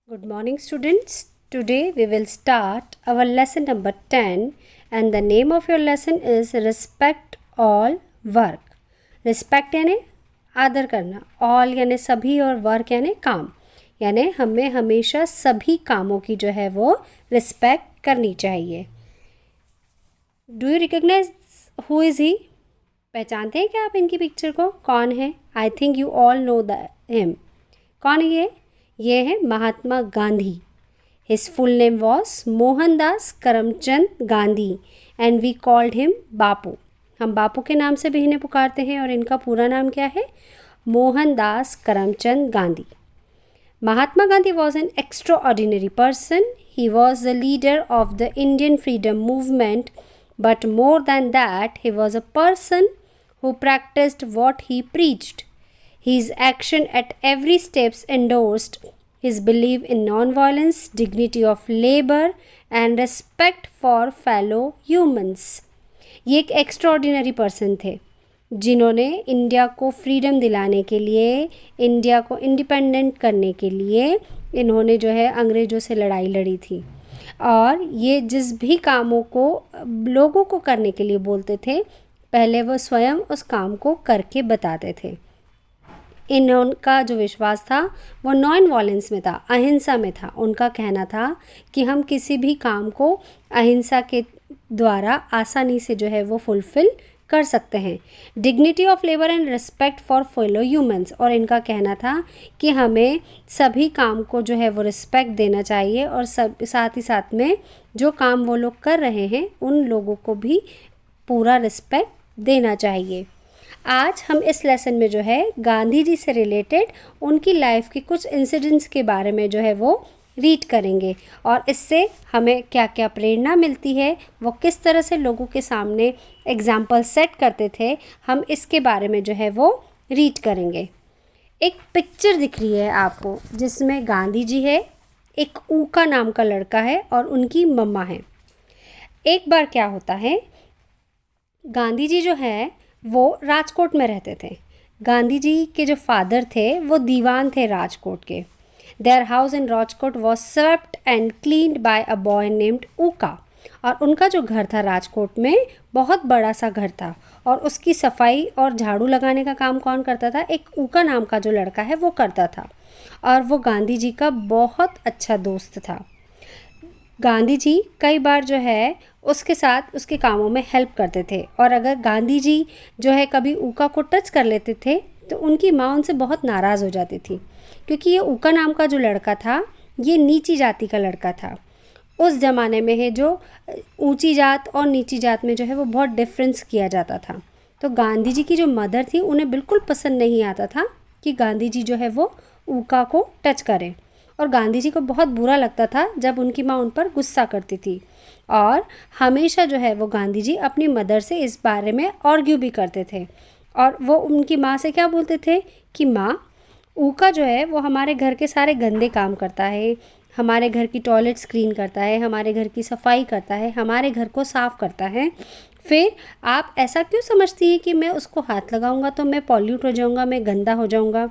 Good morning, students. Today we will start our lesson number 10, and the name of your lesson is Respect All Work. Respect यानी आदर करना, all यानी सभी और work यानी काम, यानी हमें हमेशा सभी कामों की जो है वो respect करनी चाहिए. Do you recognize who is he? पहचानते हैं क्या आप इनकी पिक्चर को? कौन है? I think you all know him. कौन है ये? ये है Mahatma Gandhi. His full name was Mohandas Karamchand Gandhi and we called him बापू. हम बापू के नाम से भी इन्हें पुकारते हैं और इनका पूरा नाम क्या है? Mohandas Karamchand Gandhi. Mahatma Gandhi was an extraordinary person. He was the leader of the Indian freedom movement, but more than that, he was a person who practiced what he preached. His action at every steps endorsed his belief in non-violence, dignity of labor, and respect for fellow humans. ये एक extraordinary person थे जिन्होंने India को freedom दिलाने के लिए, India को independent करने के लिए इन्होंने जो है अंग्रेज़ों से लड़ाई लड़ी थी. और ये जिस भी कामों को लोगों को करने के लिए बोलते थे, पहले वो स्वयं उस काम को करके बताते थे. इनका जो विश्वास था वो नॉन वायलेंस में था, अहिंसा में था. उनका कहना था कि हम किसी भी काम को अहिंसा के द्वारा आसानी से जो है वो फुलफ़िल कर सकते हैं. Dignity of labour and respect for fellow humans, और इनका कहना था कि हमें सभी काम को जो है वो रिस्पेक्ट देना चाहिए और साथ ही साथ में जो काम वो लोग कर रहे हैं उन लोगों को भी पूरा रिस्पेक्ट देना चाहिए. आज हम इस लेसन में जो है गांधी जी से रिलेटेड उनकी लाइफ की कुछ इंसिडेंट्स के बारे में जो है वो रीड करेंगे और इससे हमें क्या क्या प्रेरणा मिलती है, वो किस तरह से लोगों के सामने एग्जाम्पल सेट करते थे, हम इसके बारे में जो है वो रीड करेंगे. एक पिक्चर दिख रही है आपको जिसमें गांधी जी है, एक ऊका नाम का लड़का है और उनकी मम्मा है. एक बार क्या होता है, गांधी जी जो है वो राजकोट में रहते थे. गांधी जी के जो फादर थे वो दीवान थे राजकोट के. Their house in Rajkot was swept and cleaned by a boy named Uka. और उनका जो घर था राजकोट में बहुत बड़ा सा घर था और उसकी सफाई और झाड़ू लगाने का काम कौन करता था? एक ऊका नाम का जो लड़का है वो करता था और वो गांधी जी का बहुत अच्छा दोस्त था. गांधी जी कई बार जो है उसके साथ उसके कामों में हेल्प करते थे और अगर गांधी जी जो है कभी ऊका को टच कर लेते थे तो उनकी माँ उनसे बहुत नाराज़ हो जाती थी, क्योंकि ये ऊका नाम का जो लड़का था ये नीची जाति का लड़का था. उस ज़माने में है जो ऊंची जात और नीची जात में जो है वो बहुत डिफरेंस किया जाता था. तो गांधी जी की जो मदर थी उन्हें बिल्कुल पसंद नहीं आता था कि गांधी जी जो है वो ऊका को टच करें और गांधी जी को बहुत बुरा लगता था जब उनकी माँ उन पर गुस्सा करती थी और हमेशा जो है वो गांधी जी अपनी मदर से इस बारे में आर्ग्यू भी करते थे और वो उनकी माँ से क्या बोलते थे कि माँ, ऊका जो है वो हमारे घर के सारे गंदे काम करता है, हमारे घर की टॉयलेट क्लीन करता है, हमारे घर की सफाई करता है, हमारे घर को साफ़ करता है. फिर आप ऐसा क्यों समझती हैं कि मैं उसको हाथ लगाऊंगा तो मैं पॉल्यूट हो जाऊंगा, मैं गंदा हो जाऊंगा?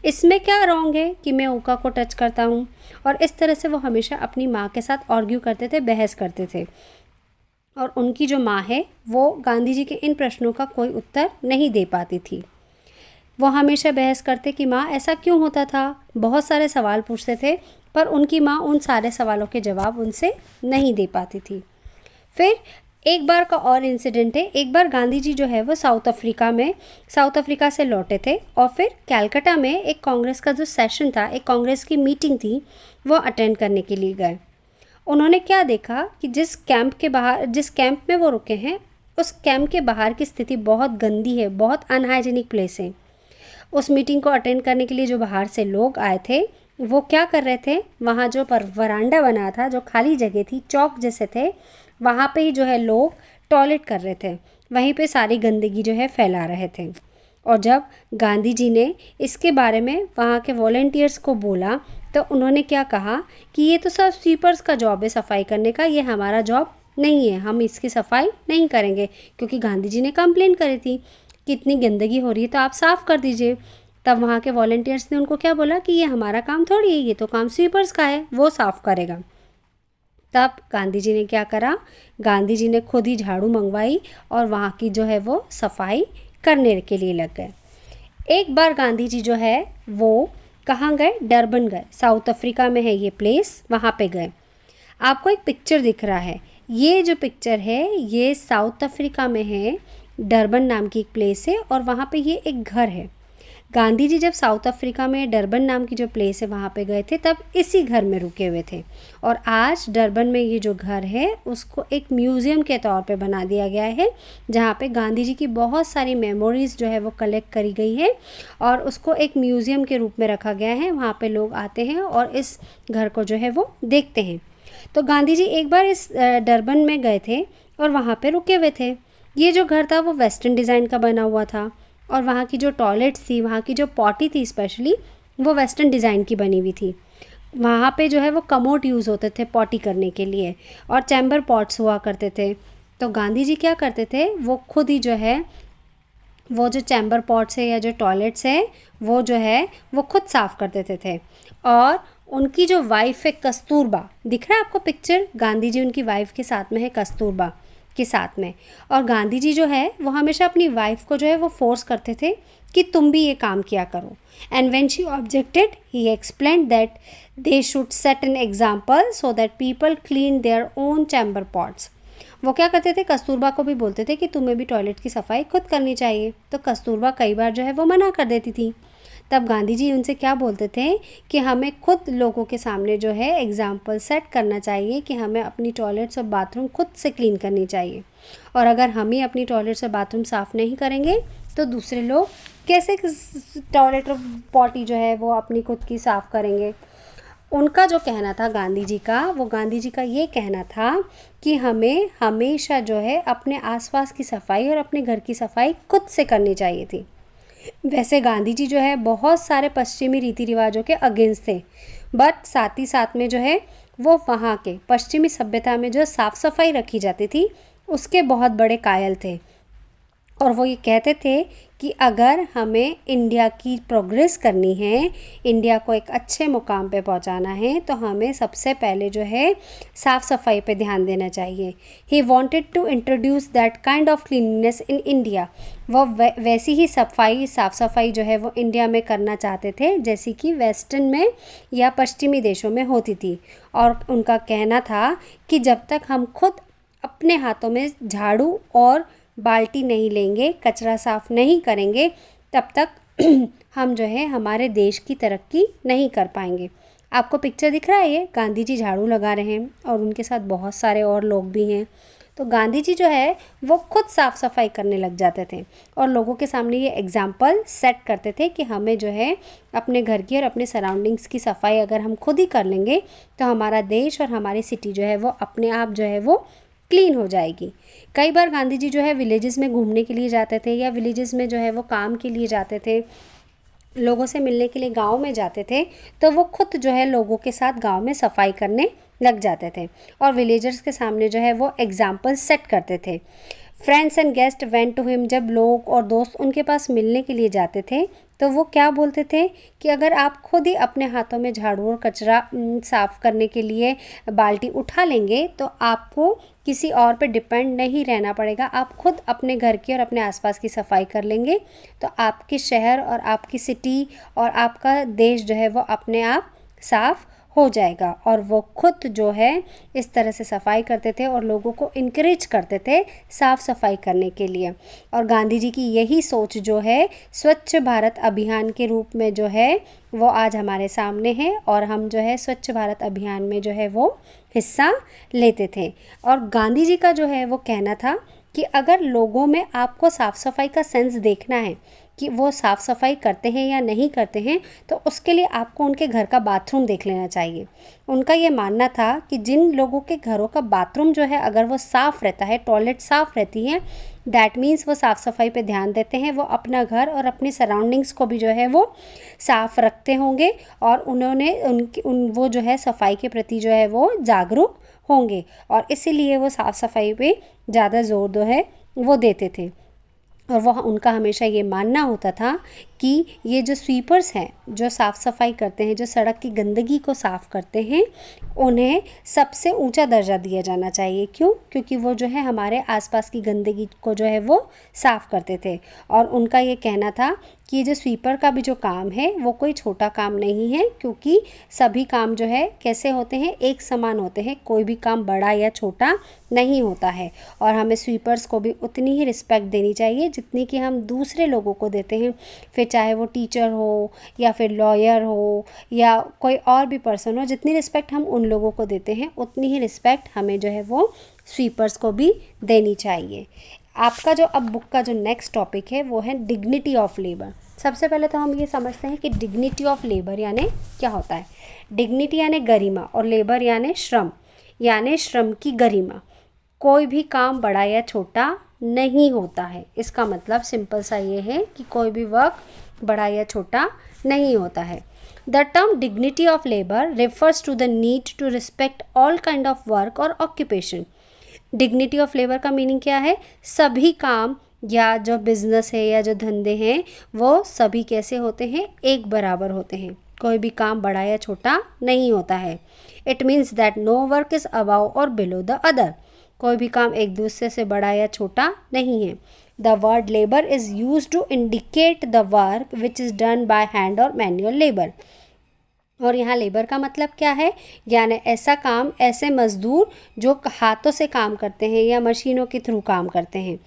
इसमें क्या रॉन्ग है कि मैं ऊका को टच करता हूँ? और इस तरह से वो हमेशा अपनी माँ के साथ आर्ग्यू करते थे, बहस करते थे. और उनकी जो माँ है वो गांधी जी के इन प्रश्नों का कोई उत्तर नहीं दे पाती थी. वो हमेशा बहस करते कि माँ ऐसा क्यों होता था, बहुत सारे सवाल पूछते थे पर उनकी माँ उन सारे सवालों के जवाब उनसे नहीं दे पाती थी. फिर एक बार का और इंसिडेंट है. एक बार गांधी जी जो है वो साउथ अफ्रीका से लौटे थे और फिर कलकत्ता में एक कांग्रेस का जो सेशन था, एक कांग्रेस की मीटिंग थी, वो अटेंड करने के लिए गए. उन्होंने क्या देखा कि जिस कैंप में वो रुके हैं उस कैंप के बाहर की स्थिति बहुत गंदी है, बहुत अनहाइजीनिक प्लेस है. उस मीटिंग को अटेंड करने के लिए जो बाहर से लोग आए थे वो क्या कर रहे थे, वहाँ जो वरांडा बना था, जो खाली जगह थी, चौक जैसे थे, वहाँ पे ही जो है लोग टॉयलेट कर रहे थे, वहीं पे सारी गंदगी जो है फैला रहे थे. और जब गांधी जी ने इसके बारे में वहाँ के वॉलंटियर्स को बोला तो उन्होंने क्या कहा कि ये तो सब स्वीपर्स का जॉब है सफाई करने का, ये हमारा जॉब नहीं है, हम इसकी सफाई नहीं करेंगे. क्योंकि गांधी जी ने कंप्लेन करी थी कि इतनी गंदगी हो रही है तो आप साफ़ कर दीजिए. तब वहाँ के वॉलंटियर्स ने उनको क्या बोला कि ये हमारा काम थोड़ी है, ये तो काम स्वीपर्स का है, वो साफ़ करेगा। तब गांधी जी ने क्या करा, गांधी जी ने खुद ही झाड़ू मंगवाई और वहाँ की जो है वो सफाई करने के लिए लग गए। एक बार गांधी जी जो है वो कहाँ गए, डरबन गए, साउथ अफ्रीका में है ये प्लेस, वहाँ पे गए। आपको एक पिक्चर दिख रहा है, ये जो पिक्चर है ये साउथ अफ्रीका में है, डरबन नाम की एक प्लेस है और वहाँ पे ये एक घर है। गांधी जी जब साउथ अफ्रीका में डरबन नाम की जो प्लेस है वहाँ पे गए थे, तब इसी घर में रुके हुए थे। और आज डरबन में ये जो घर है उसको एक म्यूज़ियम के तौर पे बना दिया गया है, जहाँ पे गांधी जी की बहुत सारी मेमोरीज़ जो है वो कलेक्ट करी गई है और उसको एक म्यूज़ियम के रूप में रखा गया है। वहाँ पे लोग आते हैं और इस घर को जो है वो देखते हैं। तो गांधी जी एक बार इस डरबन में गए थे और वहाँ पे रुके हुए थे। ये जो घर था वो वेस्टर्न डिज़ाइन का बना हुआ था और वहाँ की जो टॉयलेट्स थी, वहाँ की जो पॉटी थी स्पेशली, वो वेस्टर्न डिज़ाइन की बनी हुई थी। वहाँ पे जो है वो कमोड यूज़ होते थे पॉटी करने के लिए और चैम्बर पॉट्स हुआ करते थे। तो गांधी जी क्या करते थे, वो खुद ही जो है वो जो चैम्बर पॉट्स है या जो टॉयलेट्स है वो जो है वो खुद साफ़ कर देते थे। और उनकी जो वाइफ है कस्तूरबा, दिख रहा है आपको पिक्चर, गांधी जी उनकी वाइफ के साथ में है, कस्तूरबा के साथ में। और गांधी जी जो है वो हमेशा अपनी वाइफ को जो है वो फोर्स करते थे कि तुम भी ये काम किया करो। And when she objected he explained that they should set an example so that people clean their own chamber pots. वो क्या करते थे, कस्तूरबा को भी बोलते थे कि तुम्हें भी टॉयलेट की सफाई खुद करनी चाहिए। तो कस्तूरबा कई बार जो है वो मना कर देती थी। तब गांधी जी उनसे क्या बोलते थे कि हमें खुद लोगों के सामने जो है एग्जाम्पल सेट करना चाहिए कि हमें अपनी टॉयलेट्स और बाथरूम खुद से क्लीन करनी चाहिए। और अगर हम ही अपनी टॉयलेट्स और बाथरूम साफ़ नहीं करेंगे तो दूसरे लोग कैसे टॉयलेट और पॉटी जो है वो अपनी खुद की साफ़ करेंगे। उनका जो कहना था गांधी जी का, वो गांधी जी का ये कहना था कि हमें हमेशा जो है अपने आसपास की सफाई और अपने घर की सफाई खुद से करनी चाहिए थी। वैसे गांधी जी जो है बहुत सारे पश्चिमी रीति रिवाजों के अगेंस्ट थे, बट साथ ही साथ में जो है वो वहाँ के पश्चिमी सभ्यता में जो साफ़ सफाई रखी जाती थी उसके बहुत बड़े कायल थे। और वो ये कहते थे कि अगर हमें इंडिया की प्रोग्रेस करनी है, इंडिया को एक अच्छे मुकाम पे पहुंचाना है, तो हमें सबसे पहले जो है साफ़ सफाई पे ध्यान देना चाहिए। He wanted to introduce that kind of cleanness in India. वो वैसी ही साफ़ सफाई जो है वो इंडिया में करना चाहते थे जैसी कि वेस्टर्न में या पश्चिमी देशों में होती थी। और उनका कहना था कि जब तक हम खुद अपने हाथों में झाड़ू और बाल्टी नहीं लेंगे, कचरा साफ़ नहीं करेंगे, तब तक हम जो है हमारे देश की तरक्की नहीं कर पाएंगे। आपको पिक्चर दिख रहा है, ये गांधी जी झाड़ू लगा रहे हैं और उनके साथ बहुत सारे और लोग भी हैं। तो गांधी जी जो है वो खुद साफ़ सफाई करने लग जाते थे और लोगों के सामने ये एग्जाम्पल सेट करते थे कि हमें जो है अपने घर की और अपने सराउंडिंग्स की सफाई अगर हम खुद ही कर लेंगे तो हमारा देश और हमारी सिटी जो है वो अपने आप जो है वो क्लीन हो जाएगी। कई बार गांधी जी जो है विलेजेस में घूमने के लिए जाते थे या विलेजेस में जो है वो काम के लिए जाते थे, लोगों से मिलने के लिए गांव में जाते थे, तो वो खुद जो है लोगों के साथ गांव में सफाई करने लग जाते थे और विलेजर्स के सामने जो है वो एग्जाम्पल सेट करते थे। Friends and guest went to him, जब लोग और दोस्त उनके पास मिलने के लिए जाते थे तो वो क्या बोलते थे कि अगर आप खुद ही अपने हाथों में झाड़ू और कचरा साफ़ करने के लिए बाल्टी उठा लेंगे तो आपको किसी और पे डिपेंड नहीं रहना पड़ेगा। आप खुद अपने घर की और अपने आसपास की सफाई कर लेंगे तो आपके शहर और आपकी सिटी और आपका देश जो है वो अपने आप साफ़ हो जाएगा। और वो खुद जो है इस तरह से सफाई करते थे और लोगों को इनकरेज करते थे साफ़ सफाई करने के लिए। और गांधी जी की यही सोच जो है स्वच्छ भारत अभियान के रूप में जो है वो आज हमारे सामने है और हम जो है स्वच्छ भारत अभियान में जो है वो हिस्सा लेते थे। और गांधी जी का जो है वो कहना था कि अगर लोगों में आपको साफ़ सफाई का सेंस देखना है कि वो साफ़ सफाई करते हैं या नहीं करते हैं, तो उसके लिए आपको उनके घर का बाथरूम देख लेना चाहिए। उनका ये मानना था कि जिन लोगों के घरों का बाथरूम जो है अगर वो साफ़ रहता है, टॉयलेट साफ़ रहती है, दैट मीन्स वो साफ़ सफाई पे ध्यान देते हैं, वो अपना घर और अपनी सराउंडिंग्स को भी जो है वो साफ़ रखते होंगे और उन्होंने वो जो है सफाई के प्रति जो है वो जागरूक होंगे और इसीलिए वो साफ़ सफाई पे ज़्यादा ज़ोर जो है वो देते थे। और वह उनका हमेशा ये मानना होता था कि ये जो स्वीपर्स हैं, जो साफ़ सफाई करते हैं, जो सड़क की गंदगी को साफ़ करते हैं, उन्हें सबसे ऊंचा दर्जा दिया जाना चाहिए। क्यों? क्योंकि वो जो है हमारे आसपास की गंदगी को जो है वो साफ़ करते थे। और उनका ये कहना था कि ये जो स्वीपर का भी जो काम है वो कोई छोटा काम नहीं है, क्योंकि सभी काम जो है कैसे होते हैं, एक समान होते हैं, कोई भी काम बड़ा या छोटा नहीं होता है। और हमें स्वीपर्स को भी उतनी ही रिस्पेक्ट देनी चाहिए जितनी कि हम दूसरे लोगों को देते हैं, फिर चाहे वो टीचर हो या फिर लॉयर हो या कोई और भी पर्सन हो, जितनी रिस्पेक्ट हम उन लोगों को देते हैं उतनी ही रिस्पेक्ट हमें जो है वो स्वीपर्स को भी देनी चाहिए। आपका जो अब बुक का जो नेक्स्ट टॉपिक है वो है डिग्निटी ऑफ लेबर। सबसे पहले तो हम ये समझते हैं कि डिग्निटी ऑफ लेबर यानी क्या होता है। डिग्निटी यानी गरिमा और लेबर यानी श्रम की गरिमा। कोई भी काम बड़ा या छोटा नहीं होता है। इसका मतलब सिंपल सा ये है कि कोई भी वर्क बड़ा या छोटा नहीं होता है। The term dignity of labour refers to the need to respect all kind of work और ऑक्यूपेशन। डिग्निटी ऑफ लेबर का मीनिंग क्या है? सभी काम या जो बिजनेस है या जो धंधे हैं वो सभी कैसे होते हैं? एक बराबर होते हैं। कोई भी काम बड़ा या छोटा नहीं होता है। It means that no work is above और बिलो द अदर। कोई भी काम एक दूसरे से बड़ा या छोटा नहीं है। The word labour is use to indicate the work which is done by hand और मैनुअल लेबर। और यहाँ लेबर का मतलब क्या है? यानी ऐसा काम, ऐसे मजदूर जो हाथों से काम करते हैं या मशीनों के थ्रू काम करते हैं।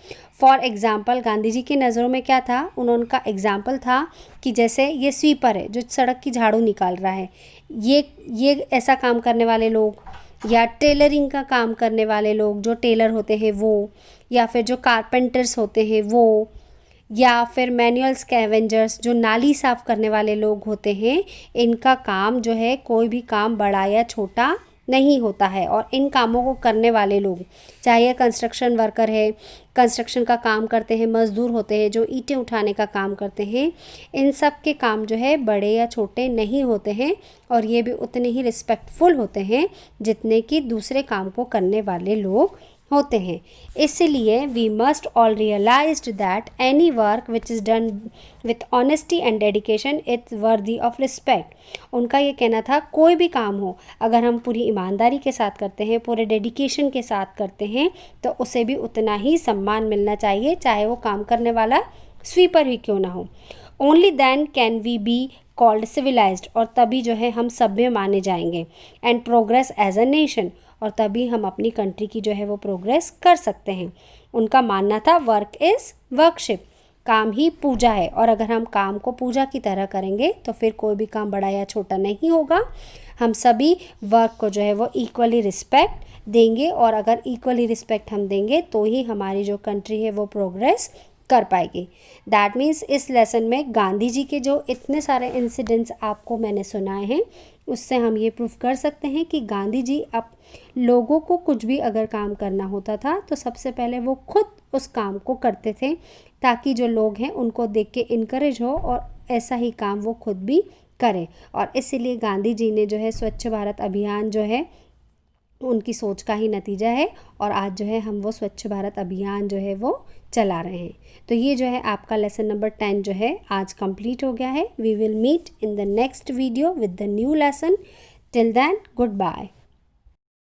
फॉर एग्ज़ाम्पल गांधी जी की नज़रों में क्या था? उनका एग्ज़ाम्पल था कि जैसे ये स्वीपर है जो सड़क की झाड़ू निकाल रहा है, ये ऐसा काम करने वाले लोग, या टेलरिंग का काम करने वाले लोग जो टेलर होते हैं वो, या फिर जो कारपेंटर्स होते हैं वो, या फिर मैनुअल स्कैवेंजर्स जो नाली साफ़ करने वाले लोग होते हैं, इनका काम जो है कोई भी काम बड़ा या छोटा नहीं होता है। और इन कामों को करने वाले लोग, चाहे कंस्ट्रक्शन वर्कर है, कंस्ट्रक्शन का काम करते हैं, मज़दूर होते हैं जो ईंटें उठाने का काम करते हैं, इन सब के काम जो है बड़े या छोटे नहीं होते हैं। और ये भी उतने ही रिस्पेक्टफुल होते हैं जितने कि दूसरे काम को करने वाले लोग होते हैं। इसलिए we must all realised that any work which is done with honesty and dedication it's worthy of respect. उनका ये कहना था कोई भी काम हो, अगर हम पूरी ईमानदारी के साथ करते हैं, पूरे डेडिकेशन के साथ करते हैं, तो उसे भी उतना ही सम्मान मिलना चाहिए, चाहे वो काम करने वाला स्वीपर ही क्यों ना हो। Only then can we be called civilised. और तभी जो है हम सभ्य माने जाएंगे। And progress as a nation. और तभी हम अपनी कंट्री की जो है वो प्रोग्रेस कर सकते हैं। उनका मानना था वर्क इज़ वर्कशिप, काम ही पूजा है। और अगर हम काम को पूजा की तरह करेंगे तो फिर कोई भी काम बड़ा या छोटा नहीं होगा। हम सभी वर्क को जो है वो इक्वली रिस्पेक्ट देंगे, और अगर इक्वली रिस्पेक्ट हम देंगे तो ही हमारी जो कंट्री है वो प्रोग्रेस कर पाएगी। दैट मीन्स इस लेसन में गांधी जी के जो इतने सारे इंसिडेंट्स आपको मैंने सुनाए हैं, उससे हम ये प्रूफ कर सकते हैं कि गांधी जी अब लोगों को कुछ भी अगर काम करना होता था तो सबसे पहले वो खुद उस काम को करते थे, ताकि जो लोग हैं उनको देख के इनकरेज हो और ऐसा ही काम वो खुद भी करें। और इसीलिए गांधी जी ने जो है स्वच्छ भारत अभियान जो है उनकी सोच का ही नतीजा है। और आज जो है हम वो स्वच्छ भारत अभियान जो है वो चला रहे हैं। तो ये जो है आपका लेसन नंबर 10 जो है आज कंप्लीट हो गया है। We will meet in the next video with the new lesson. Till then good bye.